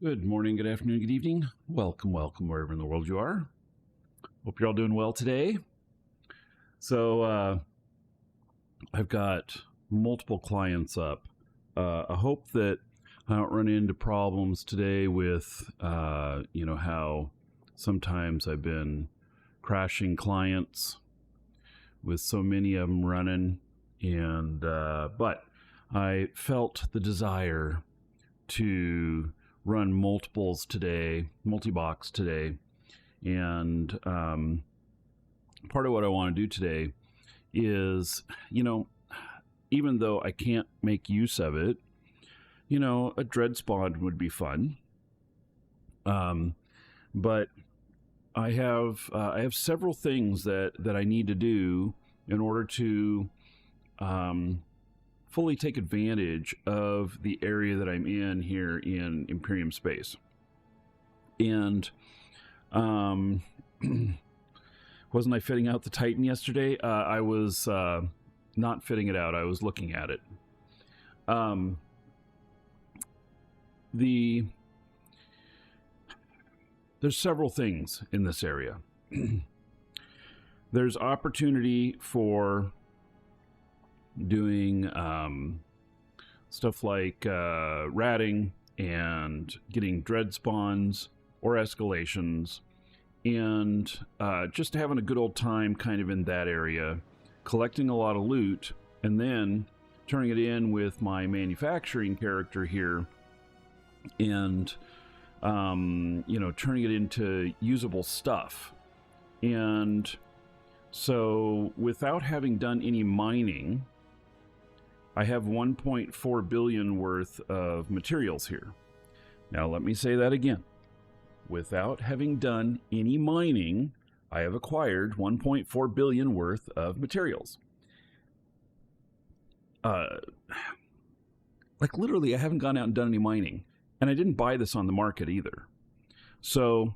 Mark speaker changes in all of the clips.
Speaker 1: Good morning, good afternoon, good evening. Welcome, wherever in the world you are. Hope you're all doing well today. So, I've got multiple clients up. I hope that I don't run into problems today with, how sometimes I've been crashing clients with so many of them running. But I felt the desire to run multiples today, multi-box today, and part of what I want to do today is, even though I can't make use of it, a dread spawn would be fun. But I have several things that I need to do in order to fully take advantage of the area that I'm in here in Imperium space. And wasn't I fitting out the Titan yesterday? I was not fitting it out. I was looking at it. There's several things in this area. There's opportunity for doing stuff like ratting and getting dread spawns or escalations, and just having a good old time kind of in that area, collecting a lot of loot, and then turning it in with my manufacturing character here, and turning it into usable stuff. And so without having done any mining, I have 1.4 billion worth of materials here. Now let me say that again. Without having done any mining, I have acquired 1.4 billion worth of materials. Literally, I haven't gone out and done any mining, and I didn't buy this on the market either. So,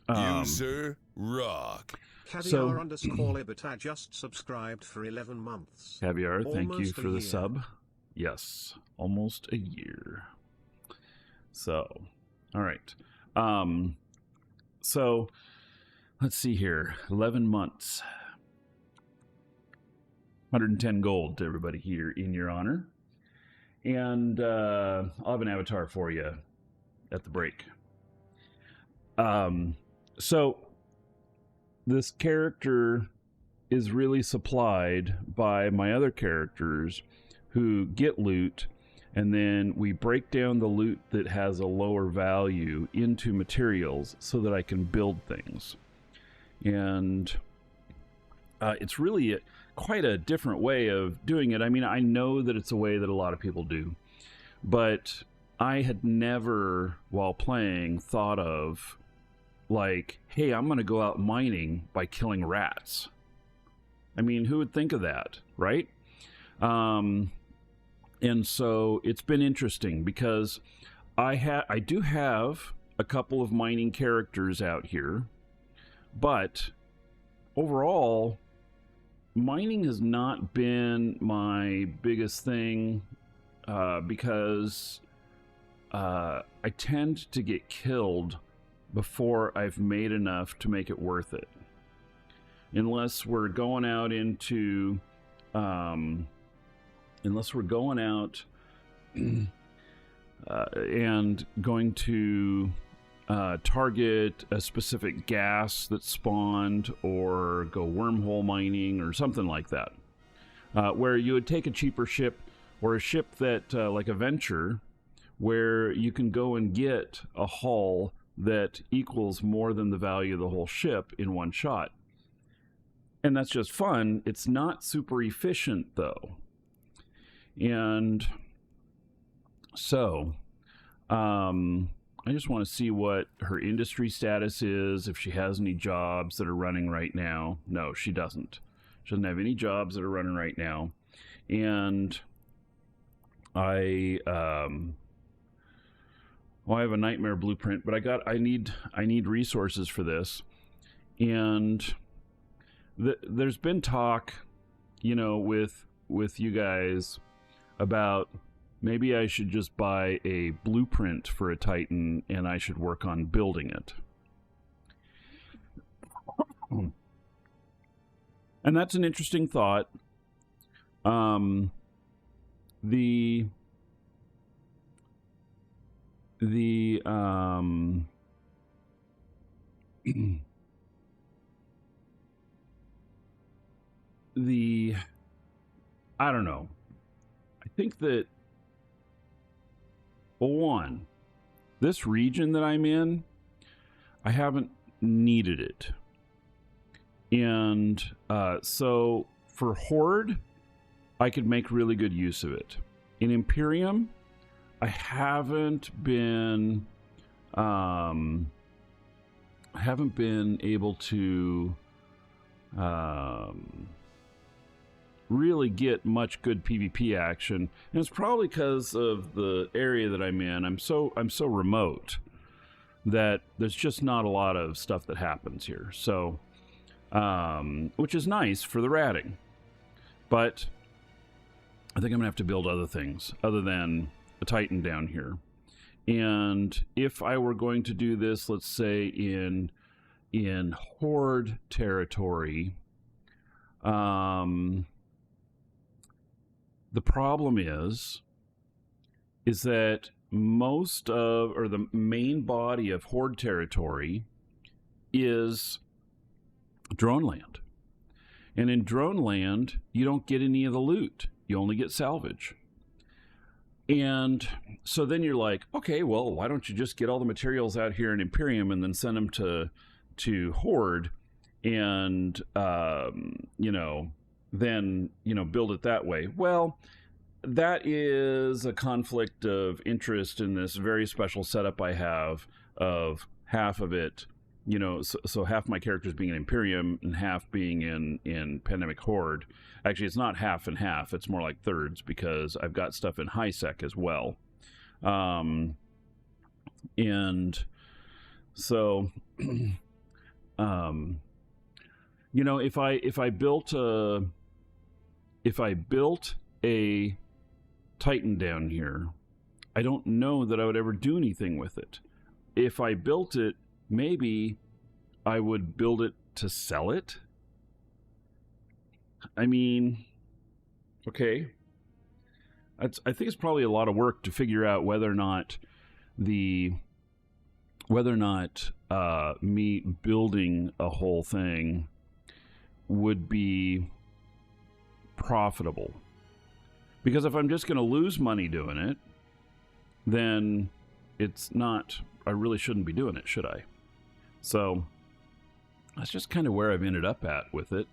Speaker 2: User rock.
Speaker 3: Caviar _Libita just subscribed for 11 months.
Speaker 1: Caviar, thank you
Speaker 3: Almost
Speaker 1: for
Speaker 3: a
Speaker 1: the
Speaker 3: year.
Speaker 1: sub. Yes, almost a year. So, all right. So let's see here. 11 months. 110 gold to everybody here in your honor. And I'll have an avatar for you at the break. So this character is really supplied by my other characters who get loot, and then we break down the loot that has a lower value into materials so that I can build things. And it's really quite a different way of doing it. I mean, I know that it's a way that a lot of people do, but I had never, while playing, thought of, like, hey, I'm going to go out mining by killing rats. I mean, who would think of that, right? And so it's been interesting because I do have a couple of mining characters out here, but overall, mining has not been my biggest thing because I tend to get killed before I've made enough to make it worth it. Unless we're going out into and going to target a specific gas that spawned, or go wormhole mining or something like that, where you would take a cheaper ship, or a ship that like a venture, where you can go and get a hull that equals more than the value of the whole ship in one shot. And that's just fun. It's not super efficient though. And so I just want to see what her industry status is, if she has any jobs that are running right now. No, she doesn't. She doesn't have any jobs that are running right now. And I have a nightmare blueprint, but I need resources for this. And there's been talk, with you guys about maybe I should just buy a blueprint for a Titan and I should work on building it. And that's an interesting thought. I don't know. I think that, well, one, this region that I'm in, I haven't needed it. And so for Horde, I could make really good use of it. In Imperium, I haven't been able to really get much good PvP action, and it's probably because of the area that I'm in. I'm so remote that there's just not a lot of stuff that happens here. So, which is nice for the ratting, but I think I'm gonna have to build other things other than a Titan down here. And if I were going to do this, let's say in Horde territory, the problem is that most of, or the main body of Horde territory is drone land. And in drone land, you don't get any of the loot. You only get salvage. And so then you're like, okay, well, why don't you just get all the materials out here in Imperium and then send them to Horde and, then, build it that way. Well, that is a conflict of interest in this very special setup I have of half of it, so half my characters being in Imperium and half being in Pandemic Horde. Actually, it's not half and half. It's more like thirds because I've got stuff in high sec as well. And so, if I built a Titan down here, I don't know that I would ever do anything with it. If I built it, maybe I would build it to sell it. I mean, okay. I think it's probably a lot of work to figure out whether or not me building a whole thing would be profitable. Because if I'm just going to lose money doing it, then it's not, I really shouldn't be doing it, should I? So that's just kind of where I've ended up at with it.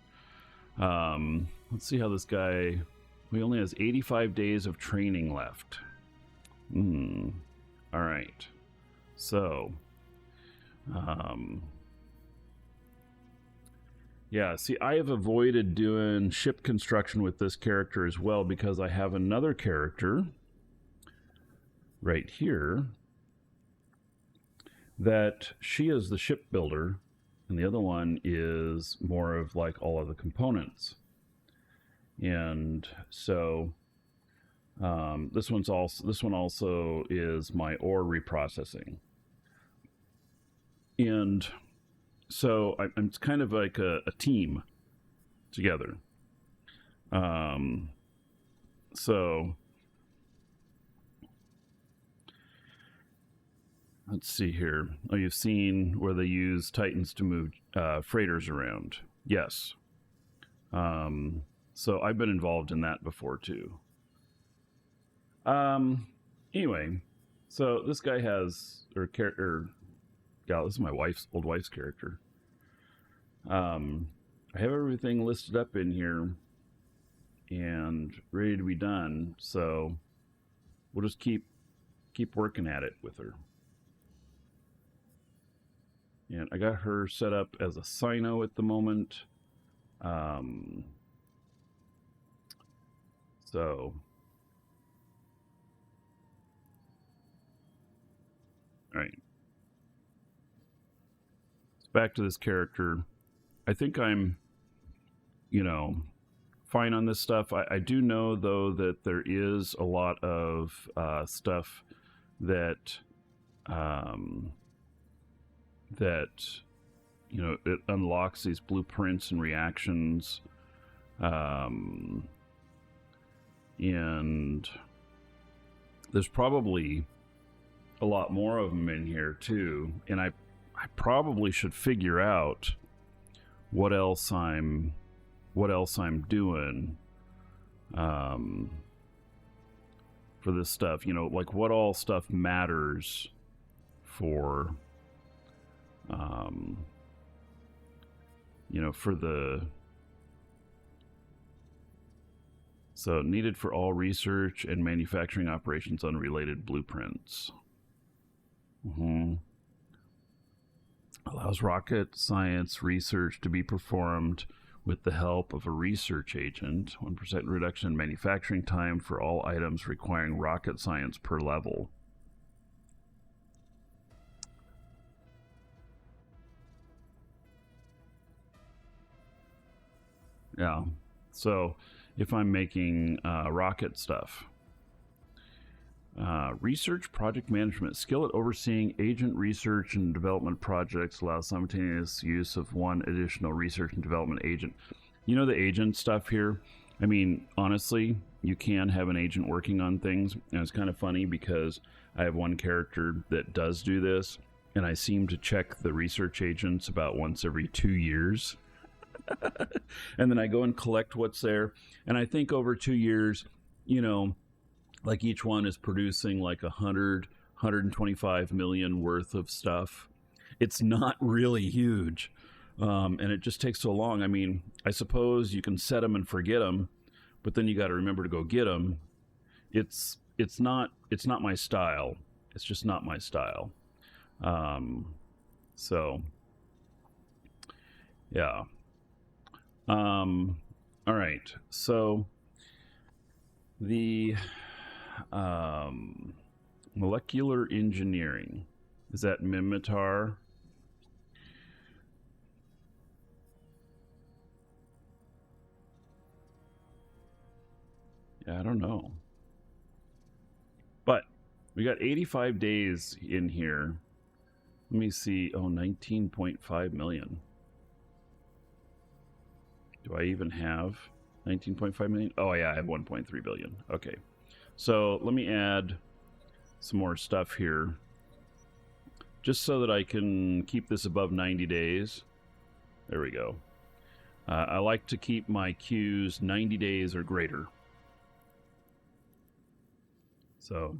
Speaker 1: Let's see how this guy, he only has 85 days of training left. All right. So, yeah, see, I have avoided doing ship construction with this character as well because I have another character right here that she is the ship builder, and the other one is more of like all of the components. And so this one also is my ore reprocessing. And so I'm kind of like a team together. So let's see here. Oh, you've seen where they use Titans to move freighters around. Yes. So I've been involved in that before too. Anyway, so this guy has, yeah, this is my old wife's character. I have everything listed up in here and ready to be done. So we'll just keep working at it with her. And I got her set up as a Sino at the moment. So all right. Back to this character. I think I'm, fine on this stuff. I do know, though, that there is a lot of stuff that it unlocks these blueprints and reactions, and there's probably a lot more of them in here too. And I probably should figure out what else I'm doing for this stuff. Like what all stuff matters for for the so needed for all research and manufacturing operations on related blueprints. Allows rocket science research to be performed with the help of a research agent. 1% reduction in manufacturing time for all items requiring rocket science per level. Yeah, so if I'm making rocket stuff, research project management, skill at overseeing agent research and development projects, allows simultaneous use of one additional research and development agent. The agent stuff here, I mean, honestly, you can have an agent working on things, and it's kind of funny because I have one character that does do this, and I seem to check the research agents about once every 2 years. And then I go and collect what's there, and I think over 2 years, like each one is producing like 125 million worth of stuff. It's not really huge, and it just takes so long. I mean, I suppose you can set them and forget them, but then you got to remember to go get them. It's not my style. It's just not my style. So yeah. All right. So the molecular engineering, is that Mimitar? Yeah, I don't know. But we got 85 days in here. Let me see. Oh, 19.5 million. Do I even have 19.5 million? Oh, yeah, I have 1.3 billion. Okay. So let me add some more stuff here, just so that I can keep this above 90 days. There we go. I like to keep my queues 90 days or greater. So,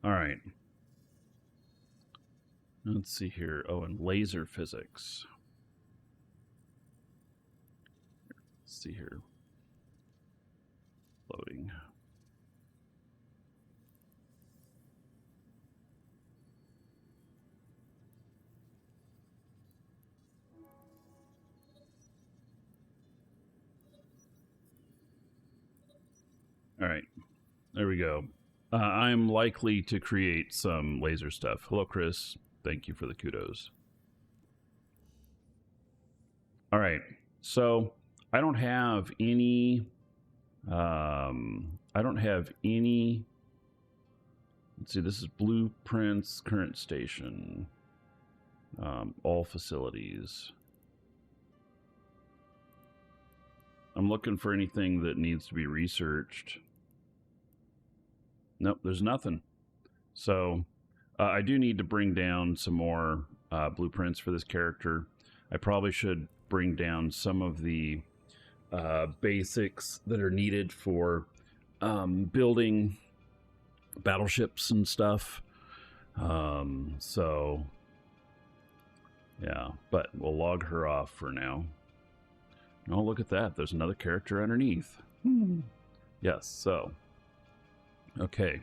Speaker 1: all right. Let's see here. Oh, and laser physics. Let's see here. Loading. All right, there we go. I'm likely to create some laser stuff. Hello, Chris. Thank you for the kudos. All right, so I don't have any. Let's see. This is blueprints, current station, all facilities. I'm looking for anything that needs to be researched. Nope, there's nothing. So I do need to bring down some more blueprints for this character. I probably should bring down some of the basics that are needed for building battleships and stuff. So yeah, but we'll log her off for now. Oh, look at that. There's another character underneath. Yes, so okay.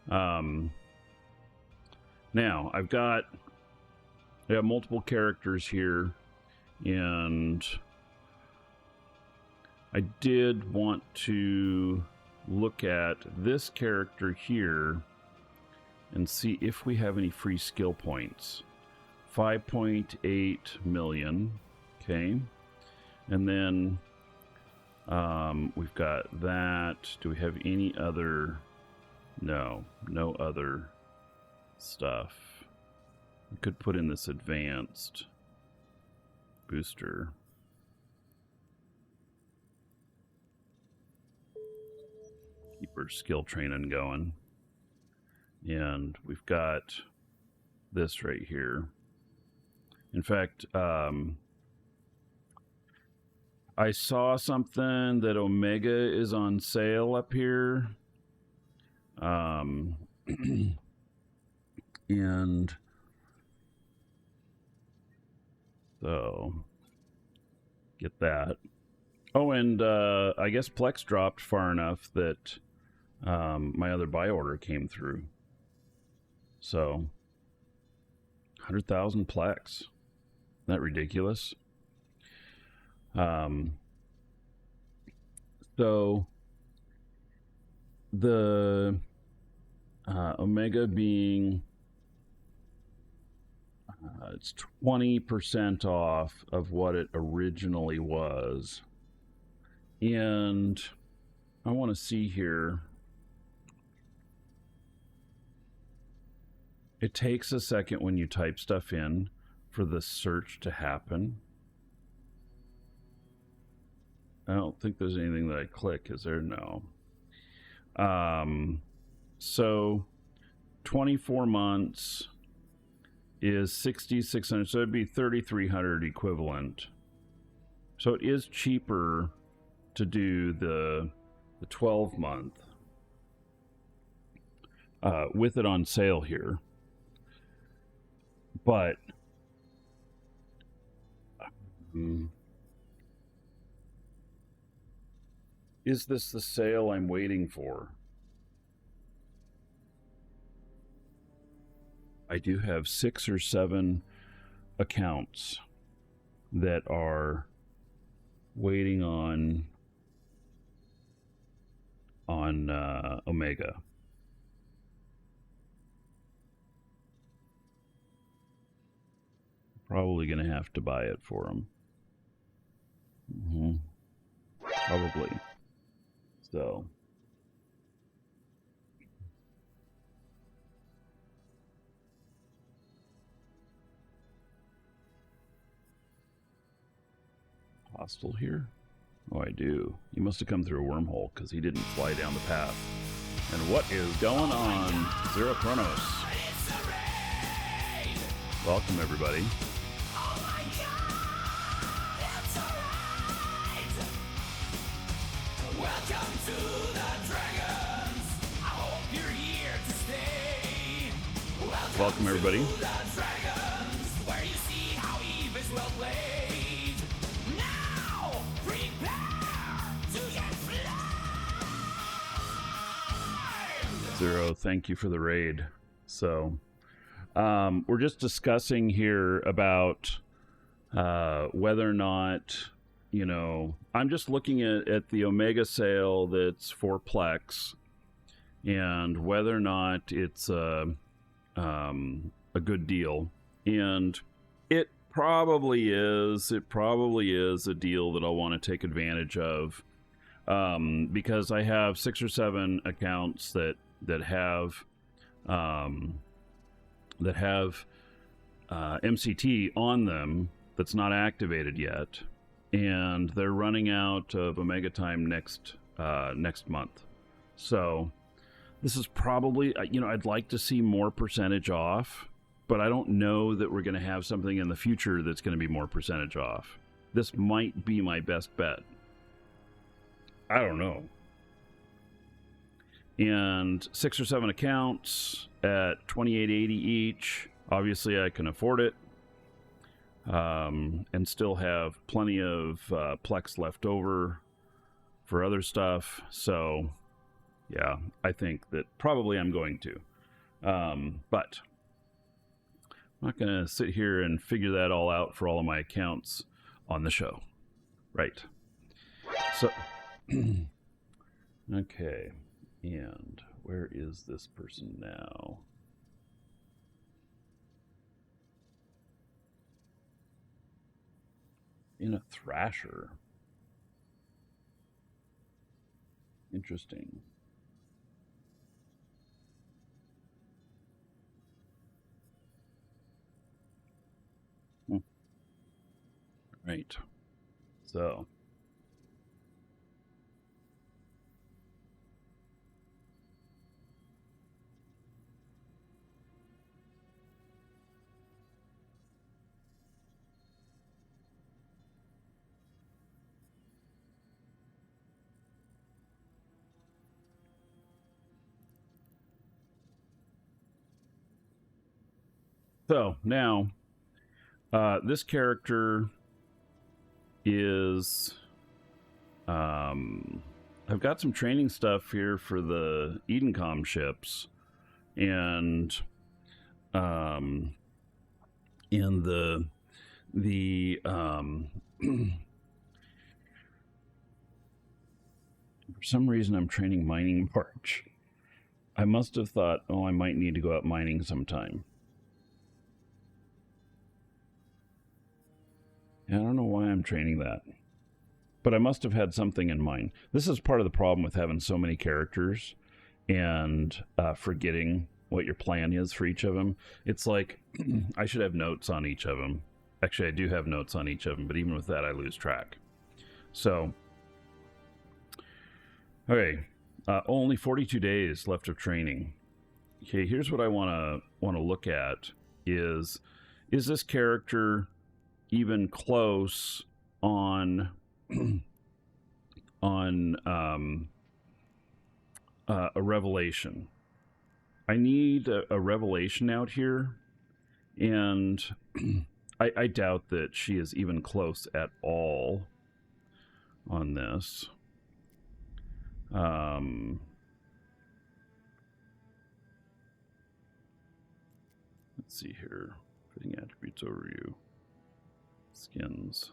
Speaker 1: Now I have multiple characters here, and I did want to look at this character here and see if we have any free skill points. 5.8 million. Okay. And then We've got that. Do we have any other? No other stuff. We could put in this advanced booster. Keep our skill training going. And we've got this right here. In fact, I saw something that Omega is on sale up here. And so get that. Oh, and I guess Plex dropped far enough that my other buy order came through. So 100,000 Plex. Isn't that ridiculous? So the Omega being it's 20% off of what it originally was. And I want to see here. It takes a second when you type stuff in for the search to happen. I don't think there's anything that I click. Is there? No. So 24 months is 6,600. So it'd be 3,300 equivalent. So it is cheaper to do the 12 month with it on sale here. But is this the sale I'm waiting for? I do have 6 or 7 accounts that are waiting on Omega. Probably going to have to buy it for them. Probably. So. Hostile here? Oh, I do. He must have come through a wormhole because he didn't fly down the path. And what is going on? Zero Chronos. Welcome, everybody.
Speaker 4: Welcome to the Dragons. I hope you're here to stay.
Speaker 1: Welcome, everybody.
Speaker 4: To the Dragons, where you see how Eve is well played. Now, prepare to get flamed.
Speaker 1: Zero, thank you for the raid. So, we're just discussing here about whether or not, you know, I'm just looking at the Omega sale that's for Plex and whether or not it's a good deal. And it probably is. It probably is a deal that I'll want to take advantage of because I have 6 or 7 accounts that have MCT on them that's not activated yet. And they're running out of Omega time next month. So this is probably, you know, I'd like to see more percentage off, but I don't know that we're going to have something in the future that's going to be more percentage off. This might be my best bet. I don't know. And 6 or 7 accounts at $28.80 each. Obviously, I can afford it. And still have plenty of Plex left over for other stuff. So, yeah, I think that probably I'm going to. But I'm not going to sit here and figure that all out for all of my accounts on the show. Right. So, okay. And where is this person now? In a Thrasher. Interesting. Right. So. So now, this character is, I've got some training stuff here for the Edencom ships, and in the for some reason I'm training mining March. I must have thought, oh, I might need to go out mining sometime. I don't know why I'm training that, but I must have had something in mind. This is part of the problem with having so many characters and forgetting what your plan is for each of them. It's like I should have notes on each of them. Actually, I do have notes on each of them, but even with that, I lose track. So, okay, only 42 days left of training. Okay, here's what I want to look at: is this character even close on a revelation? I need a revelation out here, and I doubt that she is even close at all on this. Let's see here. Fitting attributes overview. Skins.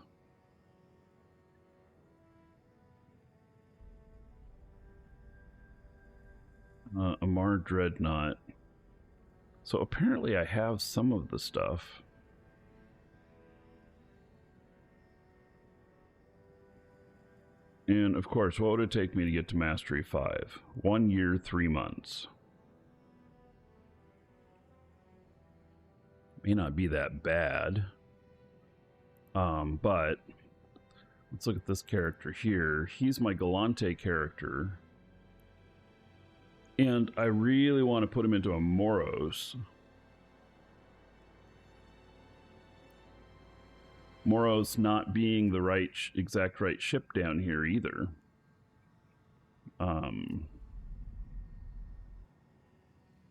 Speaker 1: Amar Dreadnought. So apparently I have some of the stuff. And of course, what would it take me to get to Mastery 5? 1 year, 3 months. May not be that bad. But let's look at this character here. He's my Galante character. And I really want to put him into a Moros. Moros not being the right exact right ship down here either.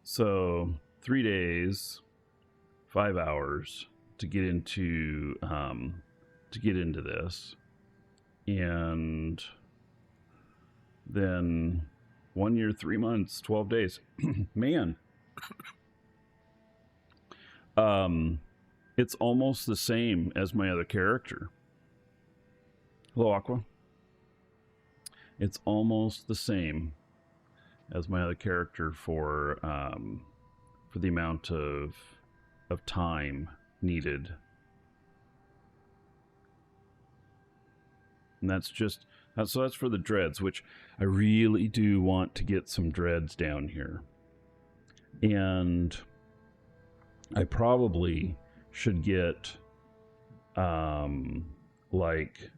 Speaker 1: So 3 days, 5 hours to get into this, and then 1 year, 3 months, 12 days. Man. It's almost the same as my other character. Hello, Aqua. It's almost the same as my other character for the amount of time needed. And that's for the dreads, which I really do want to get some dreads down here. And I probably should get like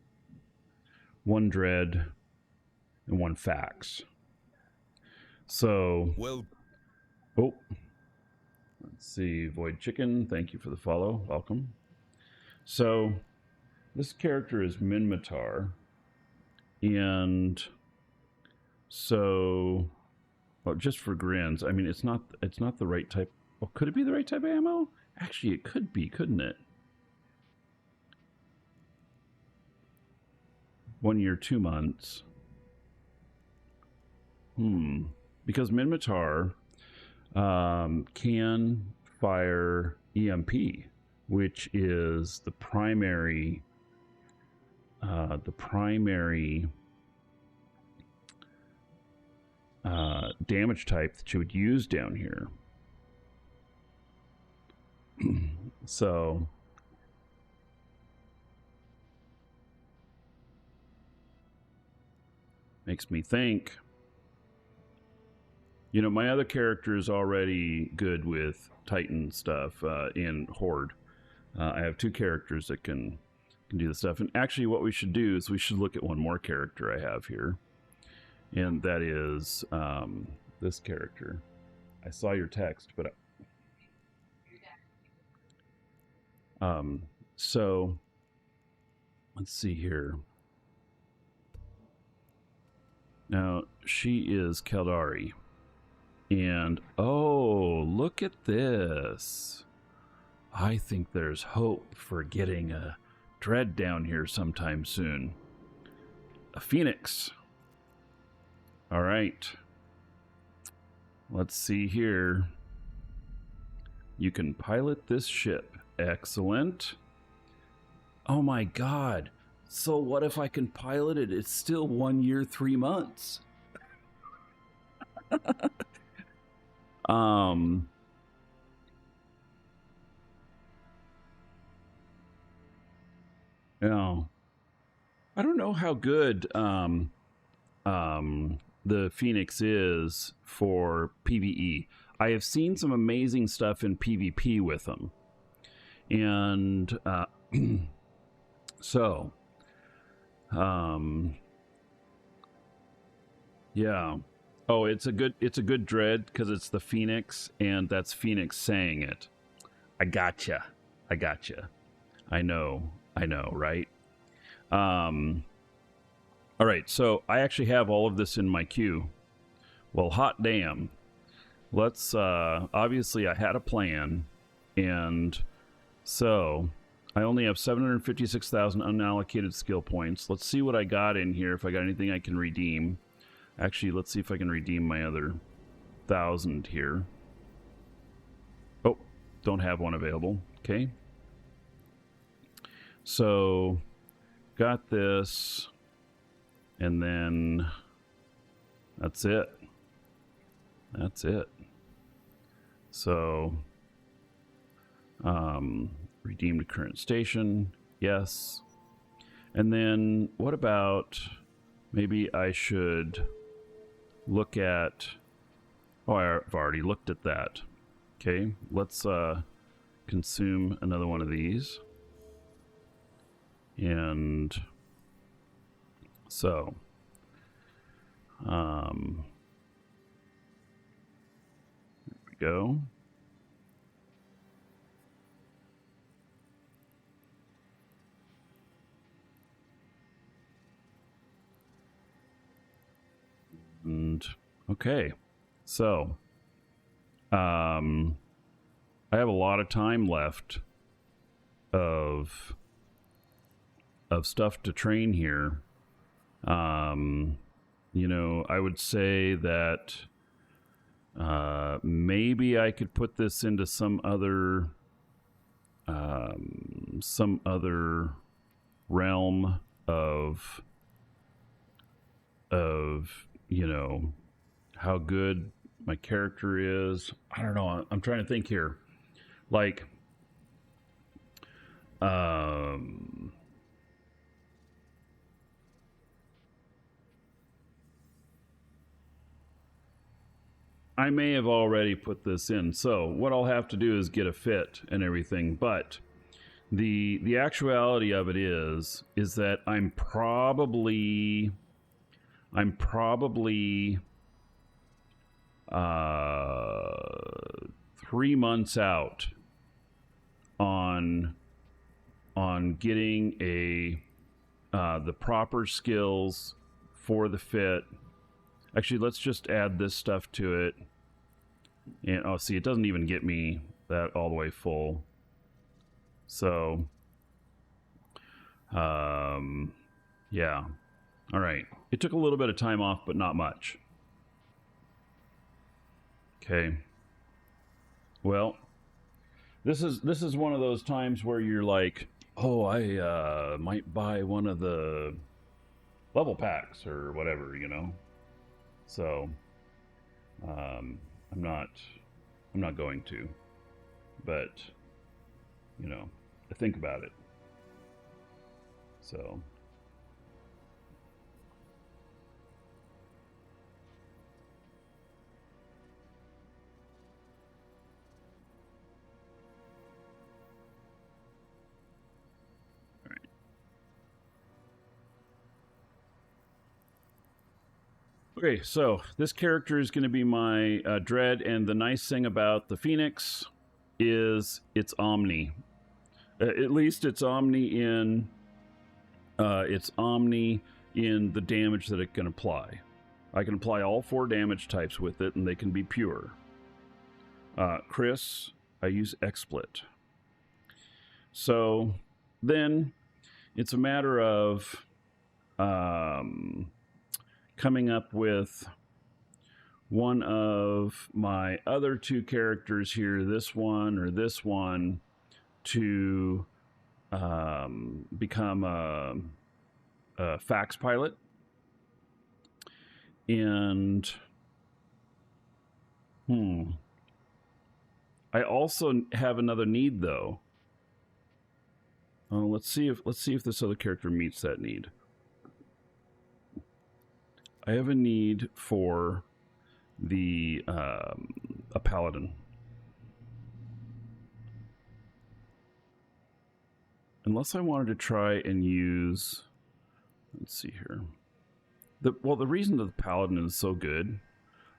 Speaker 1: 1 dread and 1 fax. So,
Speaker 2: well,
Speaker 1: oh, let's see, Void Chicken, thank you for the follow, welcome. So this character is Minmatar, and so, well, just for grins, I mean, it's not the right type. Oh, could it be the right type of ammo? Actually, it could be, couldn't it? 1 year, 2 months. Because Minmatar can fire EMP, which is the primary damage type that you would use down here. So makes me think You know, my other character is already good with Titan stuff in Horde. I have 2 characters that can do the stuff. And actually, what we should do is we should look at one more character I have here. And that is this character. I saw your text, but... so, let's see here. Now, she is Keldari. And, oh, look at this. I think there's hope for getting a Dread down here sometime soon. A Phoenix. All right. Let's see here. You can pilot this ship. Excellent. Oh my god. So what if I can pilot it? It's still 1 year, 3 months. Yeah. I don't know how good the Phoenix is for PvE. I have seen some amazing stuff in PvP with them. And so yeah. Oh, it's a good dread because it's the Phoenix, and that's Phoenix saying it. I gotcha. I know, right? All right, so I actually have all of this in my queue. Well, hot damn. Let's obviously I had a plan, and so I only have 756,000 unallocated skill points. Let's see what I got in here, if I got anything I can redeem. Actually, let's see if I can redeem my other 1,000 here. Oh, don't have one available. Okay. So, got this, and then that's it. So, redeem to current station, yes. And then what about, maybe I should look at, oh, I've already looked at that. Okay, let's consume another one of these. And so, there we go. And okay, so I have a lot of time left of stuff to train here. You know, I would say that maybe I could put this into some other realm of you know, how good my character is. I don't know. I'm trying to think here. Like, I may have already put this in. So what I'll have to do is get a fit and everything. But the actuality of it is that I'm probably 3 months out on getting the proper skills for the fit. Actually, let's just add this stuff to it. And oh, see, it doesn't even get me that all the way full. So yeah. All right. It took a little bit of time off, but not much. Okay. Well, this is one of those times where you're like, oh, I might buy one of the level packs or whatever, you know. So I'm not going to, but you know, I think about it. So Okay, so this character is going to be my Dread, and the nice thing about the Phoenix is it's Omni. At least it's Omni in the damage that it can apply. I can apply all 4 damage types with it, and they can be pure. Chris, I use XSplit. So then it's a matter of coming up with one of my other 2 characters here, this one or this one, to become a FAX pilot. And I also have another need, though. Let's see if this other character meets that need. I have a need for a paladin. Unless I wanted to try and use, let's see here. The reason that the paladin is so good.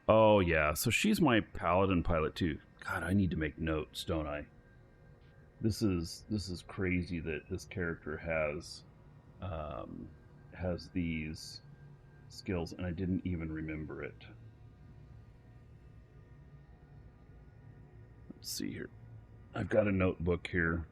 Speaker 1: Oh yeah, so she's my paladin pilot too. God, I need to make notes, don't I? This is crazy that this character has these skills, and I didn't even remember it. Let's see here. I've got a notebook here.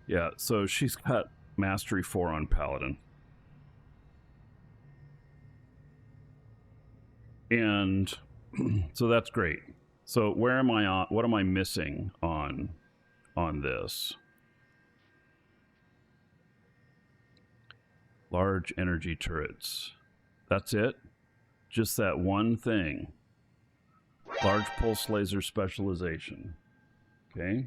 Speaker 1: Yeah, so she's got Mastery 4 on Paladin. And so that's great. So where am I on? What am I missing on this? Large energy turrets. That's it? Just that one thing. Large pulse laser specialization. Okay.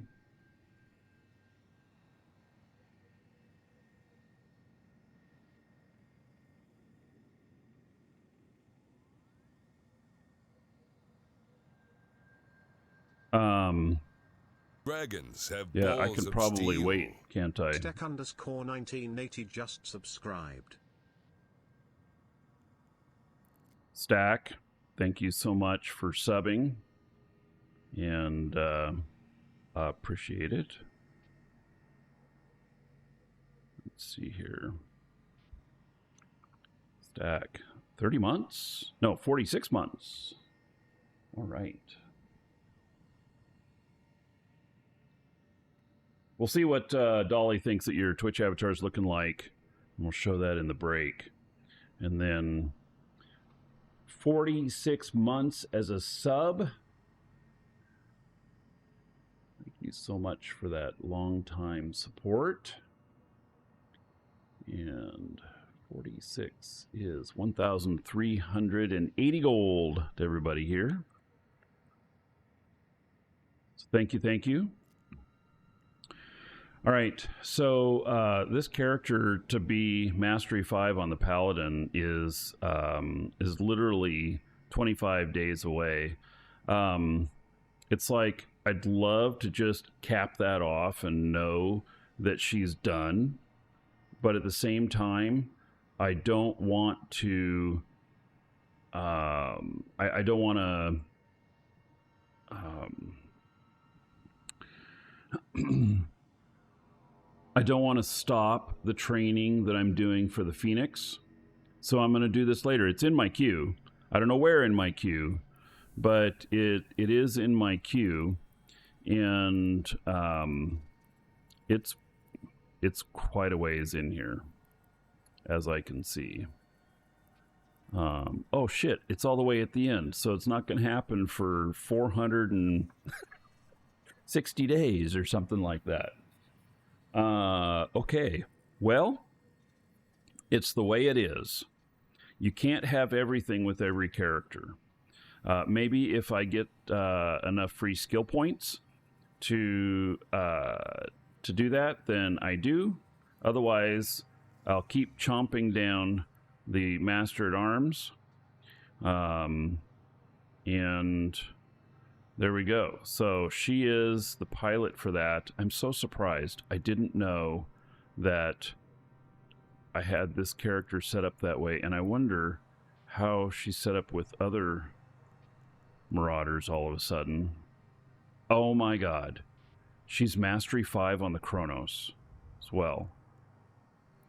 Speaker 2: Dragons have
Speaker 1: Yeah, I
Speaker 2: balls
Speaker 1: can
Speaker 2: of
Speaker 1: probably
Speaker 2: steel.
Speaker 1: wait, can't I?
Speaker 3: Stack_1980 just subscribed.
Speaker 1: Stack, thank you so much for subbing, and appreciate it. Let's see here. Stack, 30 months? No, 46 months. All right. We'll see what Dolly thinks that your Twitch avatar is looking like. And we'll show that in the break. And then 46 months as a sub. Thank you so much for that long time support. And 46 is 1,380 gold to everybody here. So thank you, thank you. All right, so this character to be Mastery 5 on the Paladin is literally 25 days away. It's like I'd love to just cap that off and know that she's done, but at the same time, I don't want to. I don't want to. I don't want to stop the training that I'm doing for the Phoenix. So I'm going to do this later. It's in my queue. I don't know where in my queue, but it is in my queue. And it's quite a ways in here, as I can see. Oh shit, it's all the way at the end. So it's not going to happen for 460 days or something like that. Okay, well, it's the way it is. You can't have everything with every character. Maybe if I get enough free skill points to do that, then I do. Otherwise, I'll keep chomping down the Master at Arms. And there we go. So she is the pilot for that. I'm so surprised. I didn't know that I had this character set up that way, and I wonder how she's set up with other Marauders all of a sudden. Oh my god. She's Mastery 5 on the Chronos as well.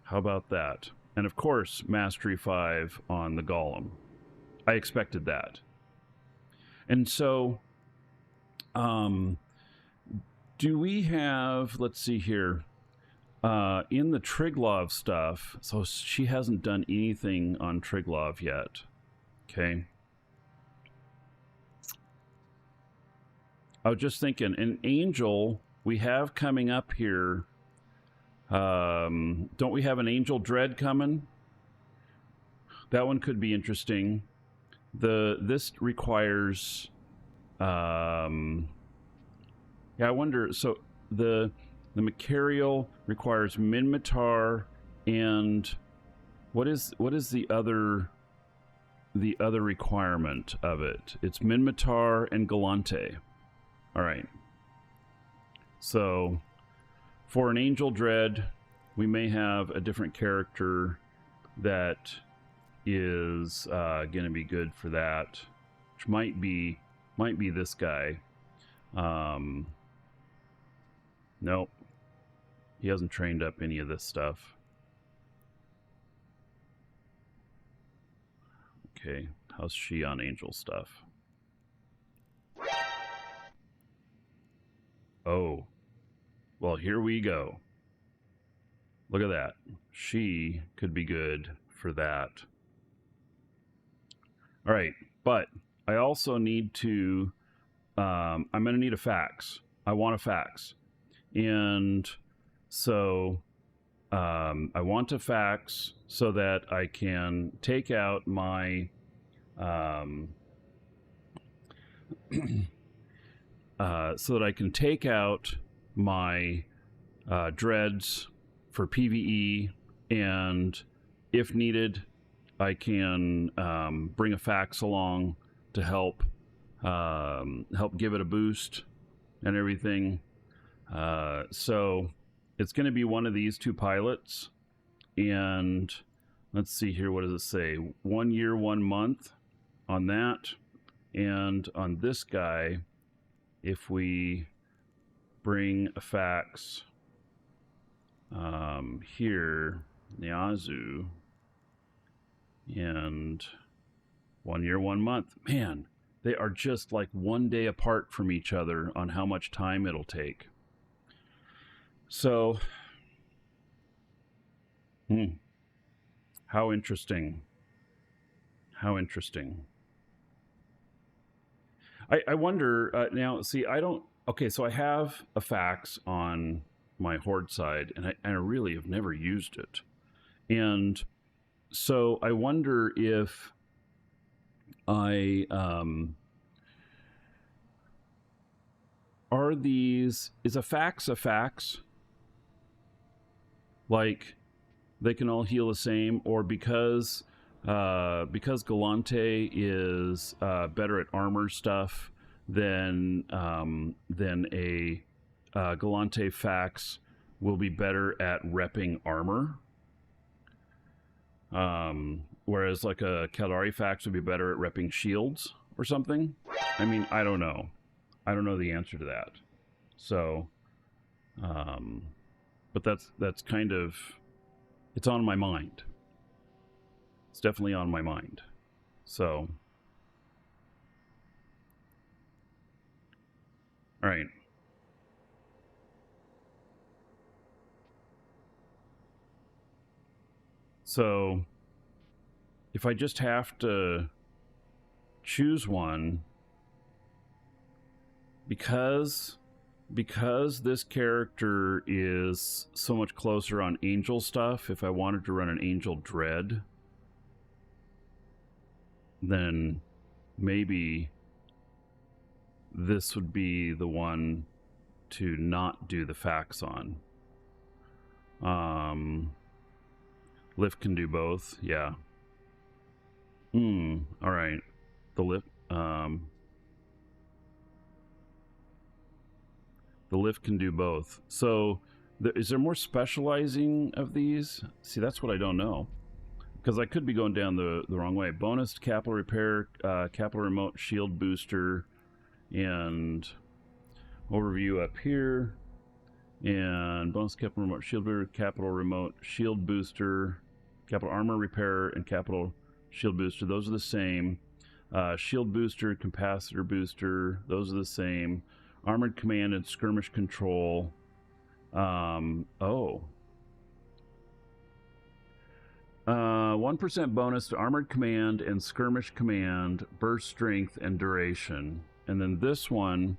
Speaker 1: How about that? And of course, Mastery 5 on the Golem. I expected that. And so, do we have, let's see here, in the Triglav stuff, so she hasn't done anything on Triglav yet. Okay. I was just thinking, an Angel we have coming up here. Don't we have an Angel Dread coming? That one could be interesting. This requires, yeah, I wonder. So the Marauder requires Minmatar, and what is the other requirement of it? It's Minmatar and Galante. All right. So for an Angel Dread, we may have a different character that is going to be good for that, which might be this guy. Nope, he hasn't trained up any of this stuff. Okay, how's she on Angel stuff? Oh, well, here we go. Look at that. She could be good for that. All right, but I also need to, I'm going to need a fax. I want a fax. And so I want a fax so that I can take out my, dreads for PvE, and if needed, I can bring a fax along to help give it a boost and everything. So it's going to be one of these two pilots, and let's see here. What does it say? 1 year, 1 month on that, and on this guy, if we bring a fax here, Niazu, and 1 year, 1 month. Man, they are just like 1 day apart from each other on how much time it'll take. So, how interesting. How interesting. I wonder, now, see, I don't, okay, so I have a fax on my Horde side, and I really have never used it. And so I wonder if I, are these, is a fax a fax? Like, they can all heal the same, or because Galante is better at armor stuff than a Galante fax will be better at repping armor, whereas like a Caldari fax would be better at repping shields or something. I mean, I don't know the answer to that. So, but that's kind of, it's on my mind. It's definitely on my mind. So, all right. So, if I just have to choose one, because this character is so much closer on Angel stuff, if I wanted to run an Angel Dread, then maybe this would be the one to not do the fax on. Lift can do both, yeah. All right. The lift. The lift can do both. So, is there more specializing of these? See, that's what I don't know. Because I could be going down the wrong way. Bonus capital repair, capital remote shield booster, and overview up here. And bonus capital remote shield booster, capital remote shield booster, capital armor repair, and capital shield booster. Those are the same. Shield booster, capacitor booster. Those are the same. Armored command and skirmish control. 1% bonus to armored command and skirmish command, burst strength, and duration. And then this one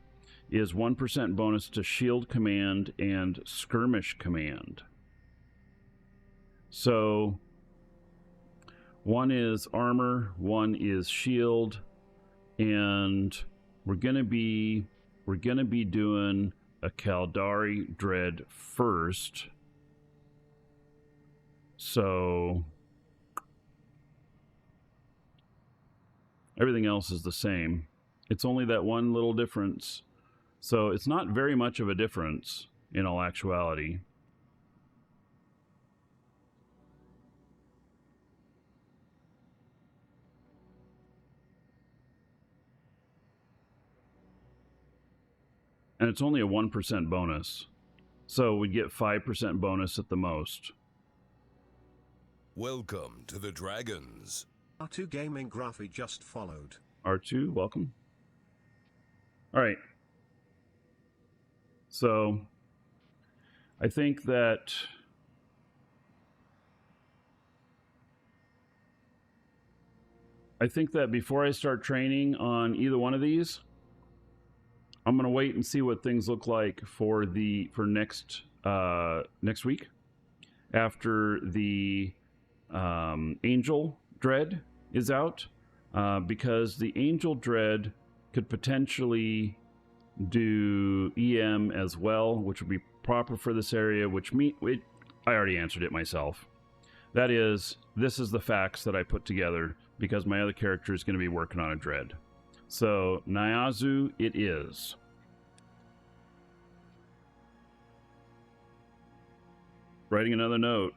Speaker 1: is 1% bonus to shield command and skirmish command. So one is armor, one is shield, and we're gonna be doing a Caldari Dread first. So everything else is the same. It's only that one little difference. So it's not very much of a difference in all actuality. And it's only a 1% bonus. So we get 5% bonus at the most.
Speaker 2: Welcome to the Dragons.
Speaker 3: R2 Gaming Graphy just followed.
Speaker 1: R2, welcome. All right. So I think that before I start training on either one of these, I'm gonna wait and see what things look like for next week after the Angel Dread is out, because the Angel Dread could potentially do EM as well, which would be proper for this area. I already answered it myself. That is, this is the FAX that I put together because my other character is going to be working on a Dread. So Nyazu it is. Writing another note.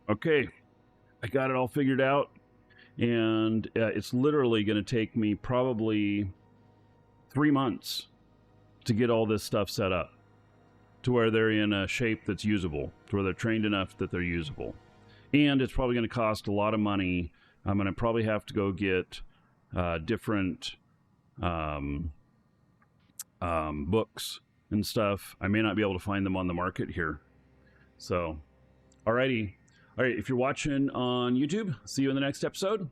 Speaker 1: Okay, I got it all figured out, and it's literally going to take me probably 3 months to get all this stuff set up to where they're in a shape that's usable, to where they're trained enough that they're usable. And it's probably going to cost a lot of money. I'm going to probably have to go get different books and stuff. I may not be able to find them on the market here. So, alrighty. All right, if you're watching on YouTube, see you in the next episode.